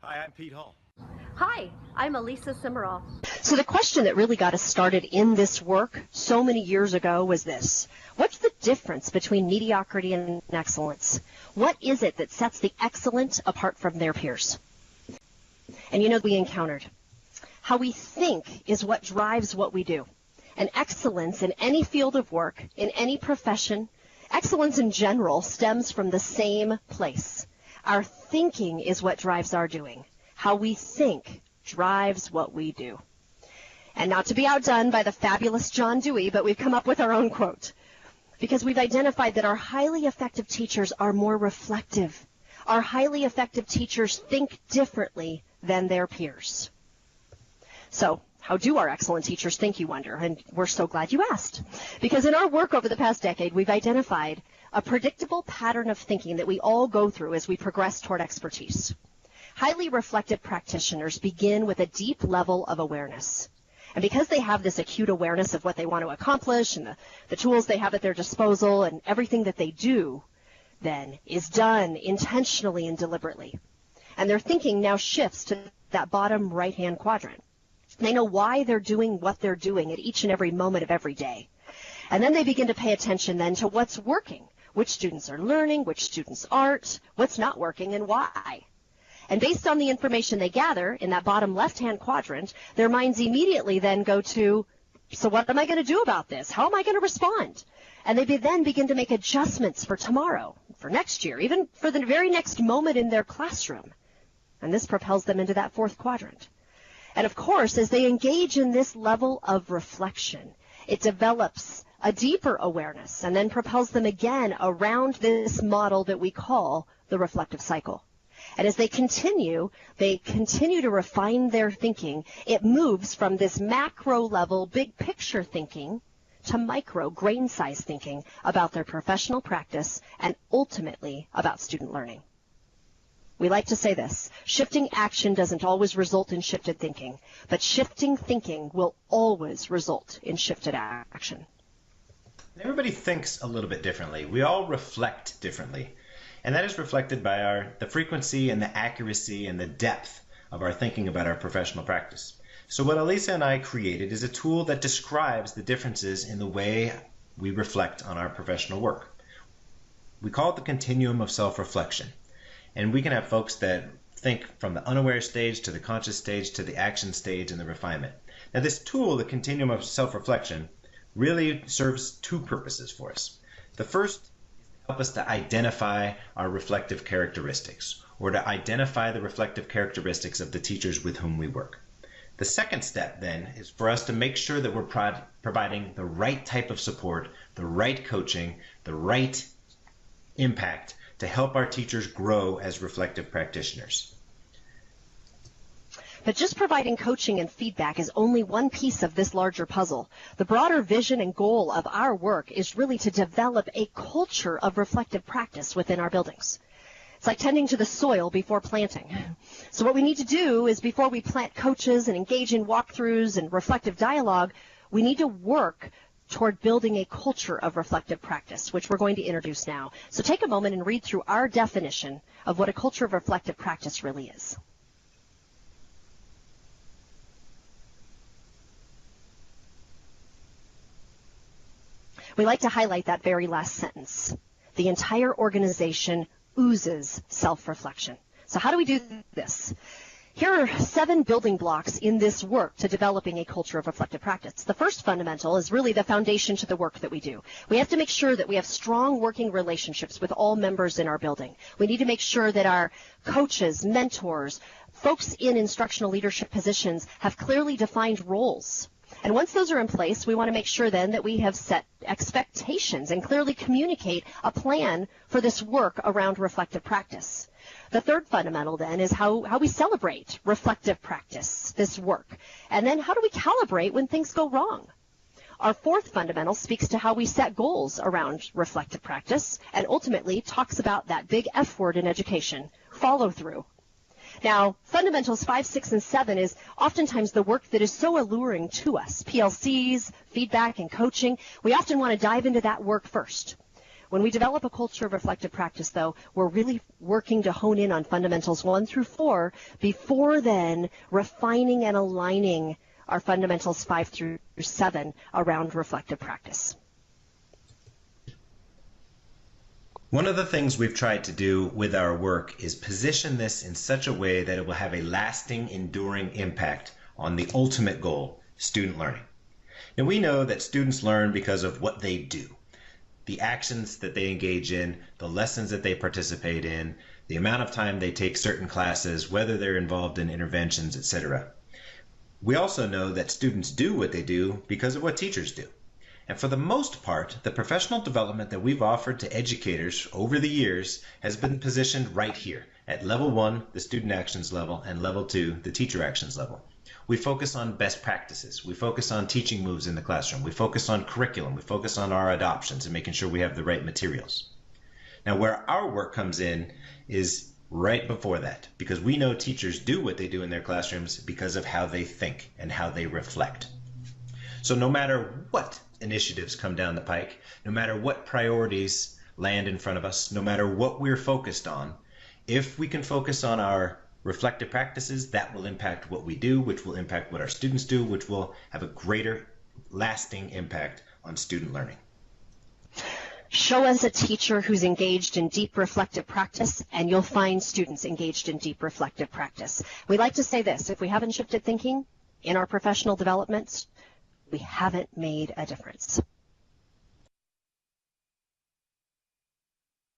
Hi, I'm Pete Hall. Hi, I'm Alisa Simeral. So the question that really got us started in this work so many years ago was this: what's the difference between mediocrity and excellence? What is it that sets the excellent apart from their peers? And we encountered how we think is what drives what we do. And excellence in any field of work, in any profession, excellence in general stems from the same place. Our thinking is what drives our doing. How we think drives what we do. And not to be outdone by the fabulous John Dewey, but we've come up with our own quote. Because we've identified that our highly effective teachers are more reflective. Our highly effective teachers think differently than their peers. So, how do our excellent teachers think, you wonder? And we're so glad you asked. Because in our work over the past decade, we've identified a predictable pattern of thinking that we all go through as we progress toward expertise. Highly reflective practitioners begin with a deep level of awareness. And because they have this acute awareness of what they want to accomplish and the tools they have at their disposal, and everything that they do then is done intentionally and deliberately. And their thinking now shifts to that bottom right-hand quadrant. They know why they're doing what they're doing at each and every moment of every day. And then they begin to pay attention then to what's working, which students are learning, which students aren't, what's not working, and why. And based on the information they gather in that bottom left-hand quadrant, their minds immediately then go to, so what am I going to do about this? How am I going to respond? And they then begin to make adjustments for tomorrow, for next year, even for the very next moment in their classroom. And this propels them into that fourth quadrant. And of course, as they engage in this level of reflection, it develops a deeper awareness and then propels them again around this model that we call the reflective cycle. And as they continue to refine their thinking. It moves from this macro level, big picture thinking to micro, grain size thinking about their professional practice and ultimately about student learning. We like to say this: shifting action doesn't always result in shifted thinking, but shifting thinking will always result in shifted action. Everybody thinks a little bit differently. We all reflect differently. And that is reflected by the frequency and the accuracy and the depth of our thinking about our professional practice. So what Alisa and I created is a tool that describes the differences in the way we reflect on our professional work. We call it the continuum of self-reflection. And we can have folks that think from the unaware stage to the conscious stage to the action stage and the refinement. Now this tool, the continuum of self-reflection, really serves two purposes for us. The first is to help us to identify our reflective characteristics, or to identify the reflective characteristics of the teachers with whom we work. The second step then is for us to make sure that we're providing the right type of support, the right coaching, the right impact to help our teachers grow as reflective practitioners. But just providing coaching and feedback is only one piece of this larger puzzle. The broader vision and goal of our work is really to develop a culture of reflective practice within our buildings. It's like tending to the soil before planting. So what we need to do is, before we plant coaches and engage in walkthroughs and reflective dialogue, we need to work toward building a culture of reflective practice, which we're going to introduce now. So take a moment and read through our definition of what a culture of reflective practice really is. We like to highlight that very last sentence. The entire organization oozes self-reflection. So how do we do this? Here are 7 building blocks in this work to developing a culture of reflective practice. The first fundamental is really the foundation to the work that we do. We have to make sure that we have strong working relationships with all members in our building. We need to make sure that our coaches, mentors, folks in instructional leadership positions have clearly defined roles. And once those are in place, we want to make sure then that we have set expectations and clearly communicate a plan for this work around reflective practice. The third fundamental then is how we celebrate reflective practice, this work. And then how do we calibrate when things go wrong? Our fourth fundamental speaks to how we set goals around reflective practice and ultimately talks about that big F word in education, follow through. Now, fundamentals 5, 6, and 7 is oftentimes the work that is so alluring to us. PLCs, feedback, and coaching. We often want to dive into that work first. When we develop a culture of reflective practice, though, we're really working to hone in on fundamentals 1 through 4 before then refining and aligning our fundamentals 5 through 7 around reflective practice. One of the things we've tried to do with our work is position this in such a way that it will have a lasting, enduring impact on the ultimate goal, student learning. Now, we know that students learn because of what they do, the actions that they engage in, the lessons that they participate in, the amount of time they take certain classes, whether they're involved in interventions, etc. We also know that students do what they do because of what teachers do. And for the most part, the professional development that we've offered to educators over the years has been positioned right here at level 1, the student actions level, and level 2, the teacher actions level. We focus on best practices. We focus on teaching moves in the classroom. We focus on curriculum. We focus on our adoptions and making sure we have the right materials. Now, where our work comes in is right before that, because we know teachers do what they do in their classrooms because of how they think and how they reflect. So no matter what initiatives come down the pike, no matter what priorities land in front of us, no matter what we're focused on, if we can focus on our reflective practices, that will impact what we do, which will impact what our students do, which will have a greater lasting impact on student learning. Show us a teacher who's engaged in deep reflective practice, and you'll find students engaged in deep reflective practice. We like to say this: if we haven't shifted thinking in our professional developments, we haven't made a difference.